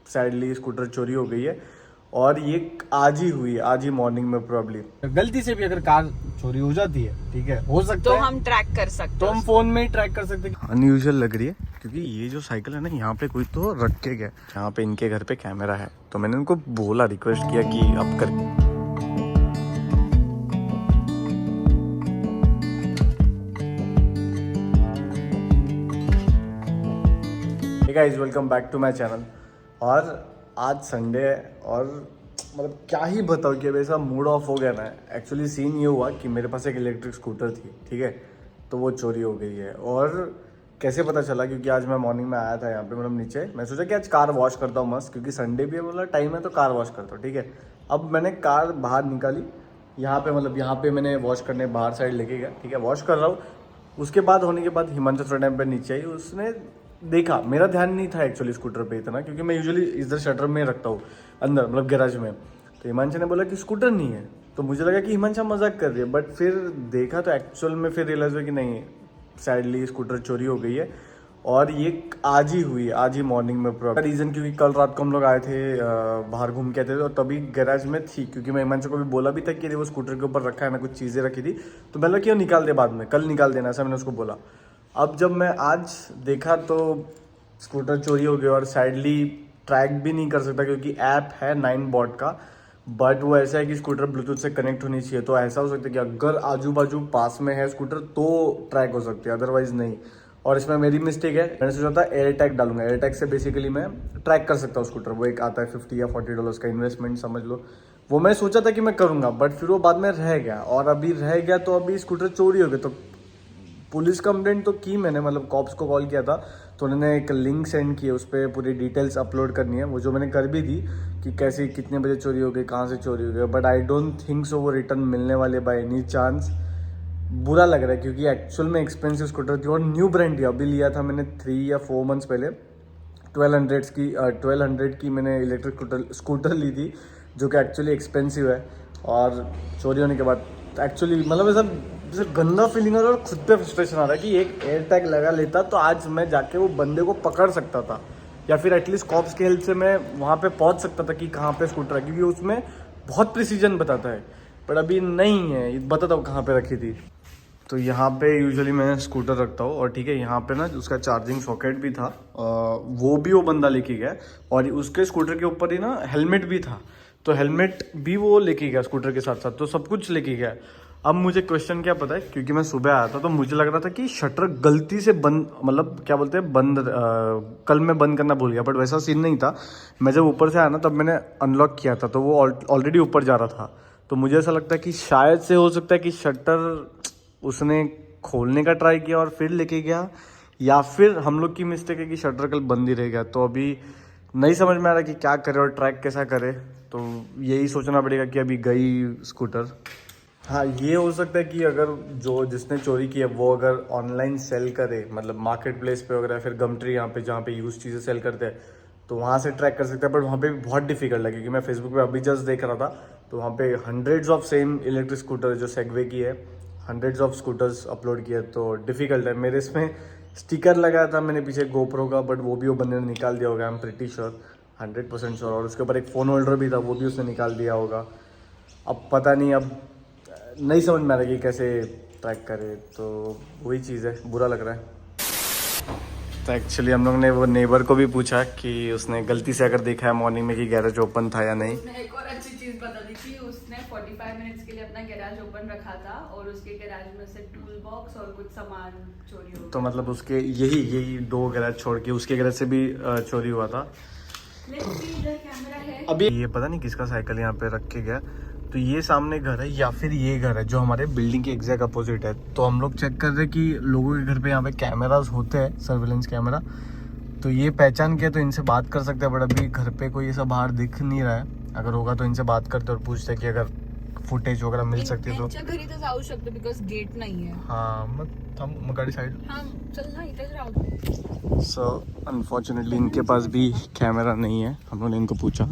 Sadly scooter चोरी हो गई है और ये आज ही हुई, आज ही मॉर्निंग में प्रॉब्ली। गलती से भी अगर कार चोरी हो जाती है, ठीक है, हो सकता तो है हम ट्रैक कर सकते हैं, तो हम फोन में ही ट्रैक कर सकते हैं। अनयूजुअल लग रही है क्योंकि ये जो साइकिल है ना, यहाँ पे कोई तो रख के गया। यहाँ पे इनके घर पे कैमरा है तो मैंने उनको बोला, रिक्वेस्ट किया कि अब कर। Guys welcome back to my channel. और आज संडे है और मतलब क्या ही बताओ कि अब ऐसा मूड ऑफ हो गया ना। एक्चुअली सीन ये हुआ कि मेरे पास एक इलेक्ट्रिक स्कूटर थी, ठीक है, तो वो चोरी हो गई है। और कैसे पता चला, क्योंकि आज मैं मॉर्निंग में आया था यहाँ पे, मतलब नीचे मैं सोचा कि आज कार वॉश करता हूँ मस्त, क्योंकि संडे भी है, मतलब टाइम है तो कार वॉश करता हूँ, ठीक है। अब मैंने कार बाहर निकाली यहाँ पे, मतलब यहाँ पे मैंने वॉश करने बाहर साइड लेके गया, ठीक है, वॉश कर रहा हूँ। उसके बाद होने के बाद हिमांशु थोड़ा टाइम पे नीचे आई, उसने देखा, मेरा ध्यान नहीं था एक्चुअली स्कूटर पे इतना, क्योंकि मैं यूजुअली इधर शटर में रखता हूँ अंदर, मतलब गैराज में। तो हिमांशु ने बोला कि स्कूटर नहीं है, तो मुझे लगा कि हिमांशु मजाक कर रही है, बट फिर देखा तो एक्चुअल में फिर रियलाइज हुआ कि नहीं, सैडली स्कूटर चोरी हो गई है। और ये आज ही हुई, आज ही मॉर्निंग में प्रॉब्लम। रीज़न क्योंकि कल रात को हम लोग आए थे, बाहर घूम के आए थे, और तभी गैराज में थी, क्योंकि मैं हिमांशु को भी बोला भी था कि वो स्कूटर के ऊपर रखा है ना, कुछ चीज़ें रखी थी, तो मैंने क्यों निकाल दे बाद में, कल निकाल देना, ऐसा मैंने उसको बोला। अब जब मैं आज देखा तो स्कूटर चोरी हो गया और सैडली ट्रैक भी नहीं कर सकता, क्योंकि ऐप है 9bot का, बट वो ऐसा है कि स्कूटर ब्लूटूथ से कनेक्ट होनी चाहिए। तो ऐसा हो सकता है कि अगर आजू बाजू पास में है स्कूटर तो ट्रैक हो सकती है, अदरवाइज नहीं। और इसमें मेरी मिस्टेक है, मैंने सोचा था एयर टैग डालूंगा, एयर टैग से बेसिकली मैं ट्रैक कर सकता हूँ स्कूटर। वो एक आता है $50 या $40 का इन्वेस्टमेंट समझ लो, वो मैं सोचा था कि मैं करूँगा, बट फिर वो बाद में रह गया। और अभी रह गया तो अभी स्कूटर चोरी हो गया, तो पुलिस कंप्लेंट तो की मैंने, मतलब कॉप्स को कॉल किया था, तो उन्होंने एक लिंक सेंड किया, उस पर पूरी डिटेल्स अपलोड करनी है, वो जो मैंने कर भी दी कि कैसे कितने बजे चोरी हो गई, कहाँ से चोरी हो गई। But I don't think so वो रिटर्न मिलने वाले बाय एनी चांस। बुरा लग रहा है क्योंकि एक्चुअल में एक्सपेंसिव स्कूटर थी और न्यू ब्रांड थी, अभी लिया था मैंने 3 या 4 मंथ्स पहले। 1200 की मैंने इलेक्ट्रिक स्कूटर ली थी, जो कि एक्चुअली एक्सपेंसिव है। और चोरी होने के बाद एक्चुअली मतलब ऐसा गंदा फीलिंग और खुद पे फ्रस्ट्रेशन आ रहा है कि एक एयर टैग लगा लेता तो आज मैं जाके वो बंदे को पकड़ सकता था, या फिर एटलीस्ट कॉप्स की हेल्प से मैं वहाँ पे पहुँच सकता था कि कहाँ पे स्कूटर है, क्योंकि उसमें बहुत प्रिसीजन बताता है। पर अभी नहीं है, बताता हूँ कहाँ पे रखी थी। तो यहाँ पे यूजुअली मैं स्कूटर रखता हूँ, और ठीक है, यहाँ पे ना उसका चार्जिंग सॉकेट भी था, वो बंदा लेके गया, और उसके स्कूटर के ऊपर ही ना हेलमेट भी था, तो हेलमेट भी वो लेके गया स्कूटर के साथ साथ, तो सब कुछ लेके गया। अब मुझे क्वेश्चन क्या पता है, क्योंकि मैं सुबह आया था तो मुझे लग रहा था कि शटर गलती से बंद, मतलब क्या बोलते हैं बंद, कल मैं बंद करना भूल गया, बट वैसा सीन नहीं था। मैं जब ऊपर से आया ना तब मैंने अनलॉक किया था, तो वो ऑलरेडी ऊपर जा रहा था। तो मुझे ऐसा लगता है कि शायद से हो सकता है कि शटर उसने खोलने का ट्राई किया और फिर लेके गया, या फिर हम लोग की मिस्टेक है कि शटर कल बंद ही रह गया। तो अभी नहीं समझ में आ रहा कि क्या करे और ट्रैक कैसा करे, तो यही सोचना पड़ेगा कि अभी गई स्कूटर। हाँ, ये हो सकता है कि अगर जिसने चोरी की है वो अगर ऑनलाइन सेल करे, मतलब मार्केट प्लेस पे वगैरह, फिर गमट्री यहाँ पे जहाँ पे यूज चीज़ें सेल करते हैं, तो वहाँ से ट्रैक कर सकता है। बट वहाँ पे भी बहुत डिफिकल्ट है, क्योंकि मैं फेसबुक पे अभी जस्ट देख रहा था, तो वहाँ पे hundreds of same electric scooter जो सेगवे की है, हंड्रेड्स ऑफ स्कूटर्स अपलोड किए, तो डिफिकल्ट है। मेरे इसमें स्टिकर लगाया था मैंने पीछे गोप्रो का, बट वो भी वो बंदे ने निकाल दिया होगा, I am pretty sure, 100% sure. और उसके ऊपर एक फ़ोन होल्डर भी था, वो भी उसने निकाल दिया होगा। अब पता नहीं, अब नहीं समझ में आ रहा कि कैसे ट्रैक करे, तो वही चीज़ है, बुरा लग रहा है। तो एक्चुअली हम लोग ने वो नेबर को भी पूछा कि उसने गलती से अगर देखा है मॉर्निंग में कि गैरेज ओपन था या नहीं। उसने एक और अच्छी चीज बता दी कि उसने 45 मिनट्स के लिए अपना गैराज ओपन रखा था और उसके गैराज में से टूल बॉक्स और कुछ सामान चोरी हो गया। तो मतलब उसके यही 2 गैराज छोड़ के उसके गैराज से भी चोरी हुआ था। इधर कैमरा है। अभी ये पता नहीं किसका साइकिल यहाँ पे रख के गया, तो ये सामने घर है या फिर ये घर है जो हमारे बिल्डिंग के एग्जैक्ट अपोजिट है। तो हम लोग चेक कर रहे हैं कि लोगों के घर पे यहाँ पे कैमरास होते हैं, सर्विलेंस कैमरा, तो ये पहचान के तो इनसे बात कर सकते हैं। बट अभी घर पे कोई ऐसा बाहर दिख नहीं रहा है, अगर होगा तो इनसे बात करते और पूछते कि अगर फुटेज वगैरह मिल सकती है तो। घरी तर जाऊ शकतो बिकॉज गेट नाही आहे। हाँ, मग गाड़ी साइड। हाँ चल ना, इथेच राहू। सो अनफॉर्चुनेटली इनके पास भी कैमरा नहीं है। हम लोगों ने इनको पूछा,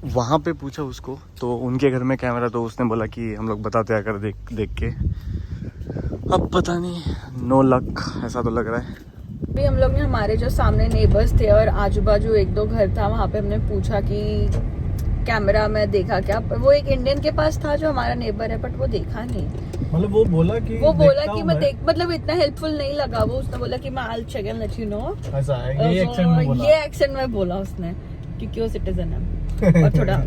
वहाँ पे पूछा उसको, तो उनके घर में कैमरा, तो उसने बोला कि हम लोग बताते हैं अगर देख के। अब पता नहीं, नो लक ऐसा तो लग रहा है। अभी हम लोग ने हमारे जो सामने नेबर्स थे और आजू बाजू एक दो घर था, वहाँ पे हमने पूछा कि कैमरा में देखा क्या, पर वो एक इंडियन के पास था जो हमारा नेबर है, बट वो देखा नहीं। मतलब वो बोला कि मैं देख, मतलब इतना हेल्पफुल नहीं लगा वो। उसने बोला कि मैं I'll check and let you know। ऐसा है, ये एक्सेंट में बोला। ये एक्सेंट में बोला उसने, क्योंकि वो सिटीजन है और थोड़ा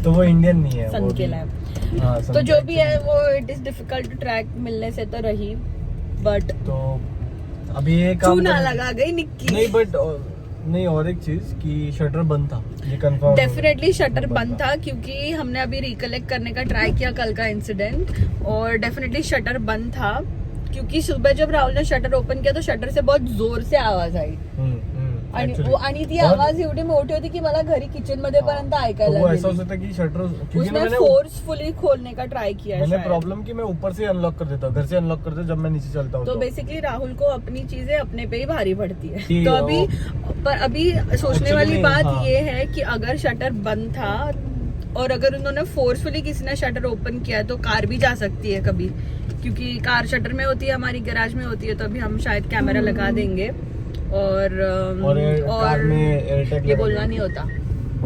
तो वो इंडियन नहीं है, सन के लिए। हाँ, तो जो भी है वो it is difficult to track, मिलने से तो रही, बट तो अभी ये काम चूना लगा गई निक्की। नहीं, बट नहीं, और एक चीज कि शटर बंद था, ये कंफर्म। डेफिनेटली शटर बंद था, क्योंकि हमने अभी रिकलेक्ट करने का ट्राई किया कल का इंसिडेंट, और डेफिनेटली शटर बंद था, क्योंकि सुबह जब राहुल ने शटर ओपन किया तो शटर से बहुत जोर से आवाज आई, आणि ती आवाज एवढी मोठी होती की मला घरी किचन मध्ये पर्यंत ऐकायला वो ऐसा हो सकता है कि शटर, उसने फोर्सफुली खोलने का ट्राई किया। मैंने प्रॉब्लम की मैं ऊपर से अनलॉक कर देता हूँ, घर से अनलॉक करता हूँ जब मैं नीचे चलता हूँ। तो बेसिकली राहुल को अपनी चीजें अपने पे ही भारी पड़ती है। तो अभी सोचने वाली बात ये है कि अगर शटर बंद था और अगर उन्होंने फोर्सफुली किसी ने शटर ओपन किया तो कार भी जा सकती है कभी, क्योंकि कार शटर में होती है, हमारी गैराज में होती है। तो अभी हम शायद कैमरा लगा देंगे और कार में एयरटैग, ये बोलना नहीं होता,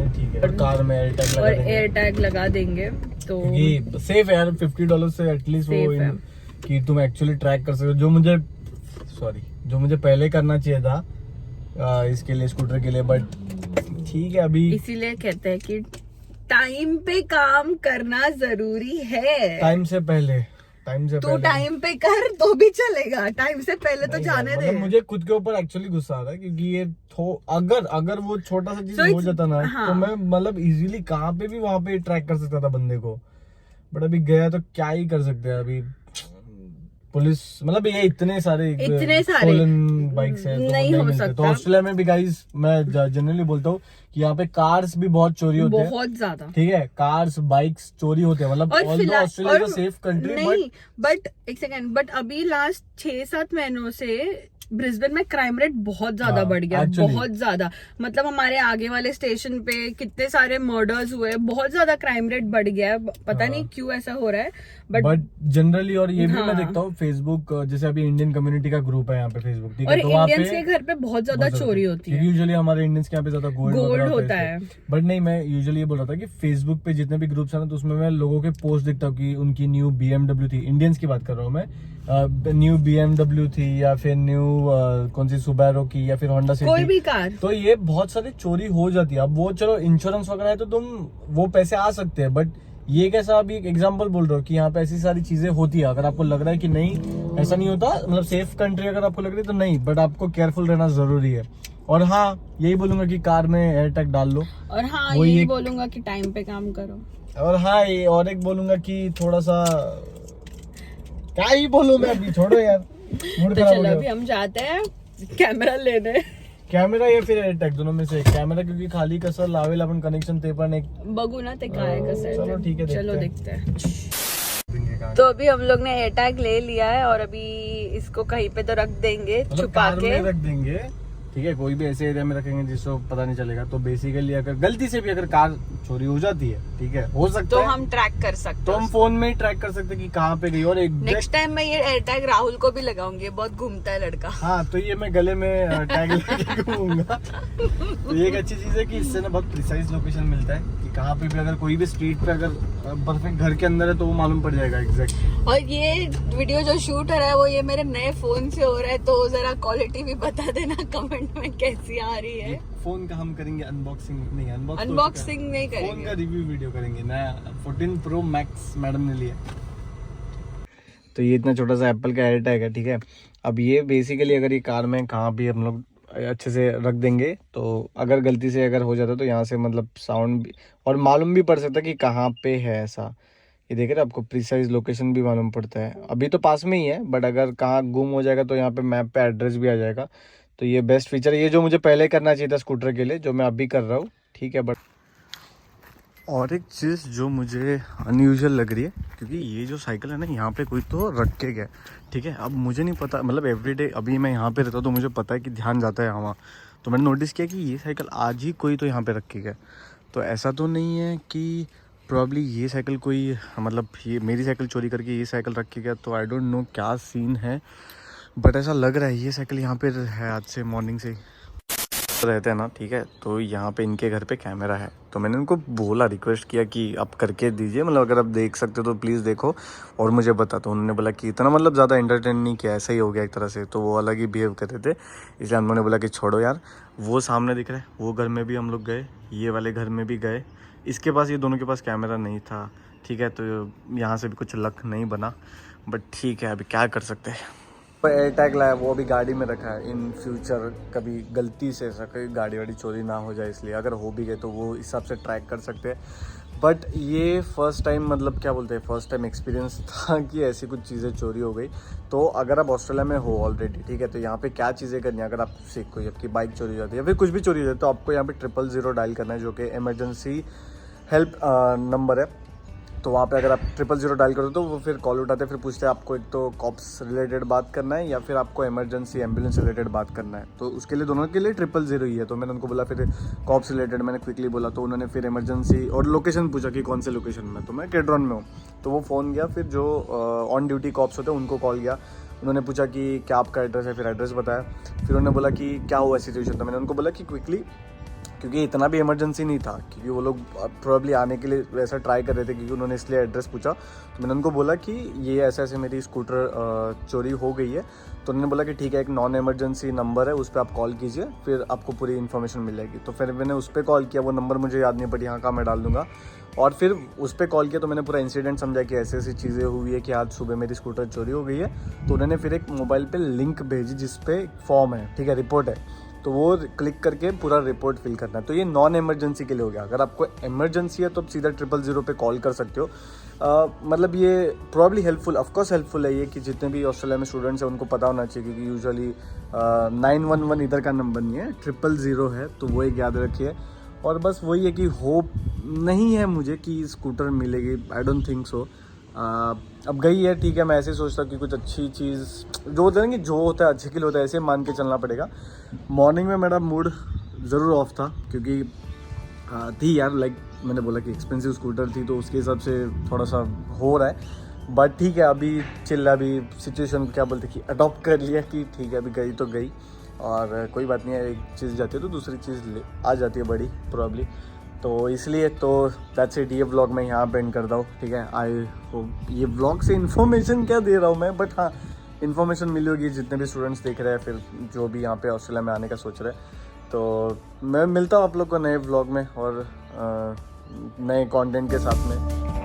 ठीक है, कार में एयर टैग लगा देंगे तो सेफ है यार। $50 से एटलीस्ट वो कि तुम एक्चुअली ट्रैक कर सकते हो, जो मुझे पहले करना चाहिए था इसके लिए, स्कूटर के लिए, बट ठीक है अभी। इसीलिए कहते हैं कि टाइम पे काम करना जरूरी है। टाइम से पहले तू टाइम पे कर तो भी चलेगा, टाइम से पहले तो जाने दे। मुझे खुद के ऊपर एक्चुअली गुस्सा आ रहा है, क्योंकि ये अगर वो छोटा सा चीज हो जाता ना, तो मैं मतलब इजीली कहाँ पे भी वहां पे ट्रैक कर सकता था बंदे को, बट अभी गया तो क्या ही कर सकते हैं। अभी पुलिस, मतलब ये इतने सारे बाइक्स हैं, तो नहीं हो सकता। तो ऑस्ट्रेलिया में भी गाइस, मैं जनरली बोलता हूँ कि यहाँ पे कार्स भी बहुत चोरी होते हैं, बहुत ज्यादा, ठीक है, कार्स बाइक्स चोरी होते हैं। मतलब ऑस्ट्रेलिया का सेफ कंट्री नहीं, बट एक सेकंड, बट अभी लास्ट 6-7 महीनों से ब्रिस्बेन में क्राइम रेट बहुत ज्यादा बढ़ गया, बहुत ज्यादा। मतलब हमारे आगे वाले स्टेशन पे कितने सारे मर्डर्स हुए, बहुत ज्यादा क्राइम रेट बढ़ गया है, पता नहीं क्यों ऐसा हो रहा है, बट जनरली। और ये भी मैं देखता हूँ फेसबुक, जैसे अभी इंडियन कम्युनिटी का ग्रुप है यहाँ पे फेसबुक, ठीक है, और इंडियंस के घर पे बहुत ज्यादा चोरी होती है। यूजुअली हमारे इंडियंस के यहाँ पे ज्यादा गोल्ड होता है, बट नहीं, मैं यूजुअली ये बोल रहा था कि फेसबुक पे जितने भी ग्रुप्स है ना, तो उसमें मैं लोगों के पोस्ट देखता हूँ कि उनकी न्यू BMW थी, इंडियंस की बात कर रहा हूँ मैं, न्यू BMW थी, या फिर न्यू कौन सी सुबेरो की, या फिर होंडा सिटी, कोई भी कार, तो ये बहुत सारी चोरी हो जाती है। अब वो चलो इंश्योरेंस वगैरह है तो तुम वो पैसे आ सकते हैं, बट ये कैसा, अभी एक एग्जांपल बोल रहा हूँ कि यहाँ पे ऐसी सारी चीजें होती है। अगर आपको लग रहा है कि नहीं ऐसा नहीं होता, मतलब सेफ कंट्री अगर आपको लग रही है तो नहीं, बट आपको केयरफुल रहना जरूरी है। और हाँ, यही बोलूंगा कि कार में एयर टैग डाल लो, और हाँ यही बोलूंगा कि टाइम पे काम करो, और हाँ और एक बोलूंगा कि थोड़ा सा, क्या ही बोलूं मैं, अभी छोड़ो यार, मूड खराब हो गया। अभी हम जाते हैं कैमरा लेने, कॅमेरा या फिर एयर टॅग दोनों में से कॅमेरा, क्योंकि खाली कसं लावेल आपण कनेक्शन ते पण एक बघू ना ते काय कसं है। चलो ठीक है, चलो देखते हैं। तो अभी हम लोग ने एयर टैग ले लिया है और अभी इसको कहीं पे तो रख देंगे, छुपा के रख देंगे, ठीक है, कोई भी ऐसे एरिया में रखेंगे जिसको पता नहीं चलेगा। तो बेसिकली अगर गलती से भी अगर कार चोरी हो जाती है, ठीक है, हो सकता तो है, हम ट्रैक कर सकते, तो हम फोन में ही ट्रैक कर सकते हैं कि कहाँ पे गई। और एक नेक्स्ट टाइम मैं ये एयर टैग राहुल को भी लगाऊंगी, बहुत घूमता है लड़का। हाँ, तो ये मैं गले में टैग लेके घूमूंगा। तो ये एक अच्छी चीज है कि इससे ना बहुत प्रिसाइज लोकेशन मिलता है कि कहाँ पे भी अगर कोई भी स्ट्रीट पे अगर परफेक्ट घर के अंदर है तो वो मालूम पड़ जाएगा एग्जैक्ट। और ये वीडियो जो शूट हो रहा है वो ये मेरे नए फोन से हो रहा है, तो जरा क्वालिटी भी बता देना कमेंट में कैसी आ रही है। फोन का हम करेंगे अनबॉक्सिंग, नहीं अनबॉक्सिंग नहीं करेंगे, फोन का रिव्यू वीडियो करेंगे। नया 14 Pro Max मैडम ने लिया। तो ये इतना छोटा सा एप्पल का एयर टैग है, ठीक है। अब ये बेसिकली अगर ये कार में कहाँ भी हम लोग अच्छे से रख देंगे, तो अगर गलती से अगर हो जाता तो यहाँ से मतलब साउंड भी और मालूम भी पड़ सकता है कि कहाँ पे है ऐसा। ये देख रहे आपको प्रिसाइज लोकेशन भी मालूम पड़ता है। अभी तो पास में ही है, बट अगर कहाँ गुम हो जाएगा तो यहाँ पे मैप पे एड्रेस भी आ जाएगा। तो ये बेस्ट फीचर है, ये जो मुझे पहले करना चाहिए था स्कूटर के लिए, जो मैं अभी कर रहा हूँ, ठीक है। बट और एक चीज़ जो मुझे अनयूजुअल लग रही है, क्योंकि ये जो साइकिल है ना, यहाँ पे कोई तो रख के गया, ठीक है। अब मुझे नहीं पता, मतलब एवरीडे अभी मैं यहाँ पे रहता हूँ तो मुझे पता है कि ध्यान जाता है यहाँ, तो मैंने नोटिस किया कि ये साइकिल आज ही कोई तो यहाँ पे रख के गया। तो ऐसा तो नहीं है कि प्रॉब्ली ये साइकिल कोई, मतलब ये मेरी साइकिल चोरी करके ये साइकिल रख के गया, तो आई डोंट नो क्या सीन है। बट ऐसा लग रहा है ये साइकिल यहाँ पे है आज से, मॉर्निंग से रहते हैं ना, ठीक है। तो यहाँ पे इनके घर पे कैमरा है, तो मैंने उनको बोला, रिक्वेस्ट किया कि आप करके दीजिए, मतलब अगर आप देख सकते हो तो प्लीज़ देखो और मुझे बता। तो उन्होंने बोला कि इतना मतलब ज़्यादा एंटरटेन नहीं किया, ऐसा ही हो गया एक तरह से, तो वो अलग ही बिहेव कर रहे थे, इसलिए उन्होंने बोला कि छोड़ो यार। वो सामने दिख रहा है वो घर में भी हम लोग गए, ये वाले घर में भी गए, इसके पास, ये दोनों के पास कैमरा नहीं था, ठीक है। तो यहाँ से भी कुछ लक नहीं बना, बट ठीक है, अभी क्या कर सकते हैं। तो एयर टैग लाया, वो अभी गाड़ी में रखा है, इन फ्यूचर कभी गलती से ऐसा कोई गाड़ी वाड़ी चोरी ना हो जाए, इसलिए अगर हो भी गए तो वो हिसाब से ट्रैक कर सकते हैं। बट ये फर्स्ट टाइम, मतलब क्या बोलते हैं, फर्स्ट टाइम एक्सपीरियंस था कि ऐसी कुछ चीज़ें चोरी हो गई। तो अगर आप ऑस्ट्रेलिया में हो ऑलरेडी, ठीक है, तो यहाँ पे क्या चीज़ें करनी है, अगर आप से कोई आपकी बाइक चोरी हो जाती है या फिर कुछ भी चोरी हो जाती है, तो आपको यहाँ पे 000 डायल करना है, जो कि इमरजेंसी हेल्प नंबर है। तो वहाँ पे अगर आप 000 डायल करो तो वो फिर कॉल उठाते हैं, फिर पूछते हैं आपको एक तो कॉप्स रिलेटेड बात करना है या फिर आपको इमरजेंसी एम्बुलेंस रिलेटेड बात करना है। तो उसके लिए, दोनों के लिए 000 ही है। तो मैंने उनको बोला फिर कॉप्स रिलेटेड, मैंने क्विकली बोला, तो उन्होंने फिर इमरजेंसी और लोकेशन पूछा कि कौन से लोकेशन में, तो मैं केड्रॉन में हूँ। तो वो फ़ोन गया, फिर जो ऑन ड्यूटी कॉप्स होते हैं उनको कॉल गया, उन्होंने पूछा कि क्या आपका एड्रेस है, फिर एड्रेस बताया। फिर उन्होंने बोला कि क्या हुआ सिचुएशन, था मैंने उनको बोला कि क्विकली, क्योंकि इतना भी इमरजेंसी नहीं था, क्योंकि वो लोग प्रोबेबली आने के लिए वैसा ट्राई कर रहे थे, क्योंकि उन्होंने इसलिए एड्रेस पूछा। तो मैंने उनको बोला कि ये ऐसे ऐसे मेरी स्कूटर चोरी हो गई है। तो उन्होंने बोला कि ठीक है, एक नॉन इमरजेंसी नंबर है, उस पर आप कॉल कीजिए, फिर आपको पूरी इन्फॉर्मेशन मिल जाएगी। तो फिर मैंने उस पर कॉल किया, वो नंबर मुझे याद नहीं पड़ी, यहाँ का मैं डाल दूँगा। और फिर उस पर कॉल किया तो मैंने पूरा इंसिडेंट समझा कि ऐसी ऐसी चीज़ें हुई है कि आज सुबह मेरी स्कूटर चोरी हो गई है। तो उन्होंने फिर एक मोबाइल पे लिंक भेजी जिस पे फॉर्म है, ठीक है, रिपोर्ट है, तो वो क्लिक करके पूरा रिपोर्ट फिल करना है। तो ये नॉन इमरजेंसी के लिए हो गया। अगर आपको इमरजेंसी है तो आप सीधा 000 पे कॉल कर सकते हो। मतलब ये प्रॉब्ली हेल्पफुल, ऑफकोर्स हेल्पफुल है ये, कि जितने भी ऑस्ट्रेलिया में स्टूडेंट्स हैं उनको पता होना चाहिए, क्योंकि यूजुअली 911 इधर का नंबर नहीं है, 000 है, तो वो एक याद रखिए। और बस वही है कि होप नहीं है मुझे कि स्कूटर मिलेगी, आई डोंट थिंक सो। अब गई है, ठीक है, मैं ऐसे सोचता हूँ कि कुछ अच्छी चीज़ जो होता है ना, कि जो होता है अच्छे के लिए होता है, ऐसे मान के चलना पड़ेगा। मॉर्निंग में मेरा मूड ज़रूर ऑफ था, क्योंकि थी यार, लाइक मैंने बोला कि एक्सपेंसिव स्कूटर थी, तो उसके हिसाब से थोड़ा सा हो रहा है। बट ठीक है, अभी चिल्ला, अभी सिचुएशन क्या बोलते कि अडॉप्ट कर लिया कि ठीक है, अभी गई तो गई, और कोई बात नहीं है, एक चीज़ जाती है तो दूसरी चीज़ आ जाती है बड़ी प्रॉब्ली। तो इसलिए तो दैट्स इट, ये व्लॉग मैं यहाँ पे एंड करता हूँ, ठीक है। आई होप ये व्लॉग से इन्फॉर्मेशन क्या दे रहा हूँ मैं, बट हाँ, इन्फॉर्मेशन मिली होगी जितने भी स्टूडेंट्स देख रहे हैं, फिर जो भी यहाँ पे ऑस्ट्रेलिया में आने का सोच रहे हैं। तो मैं मिलता हूँ आप लोग को नए व्लॉग में और नए कंटेंट के साथ में।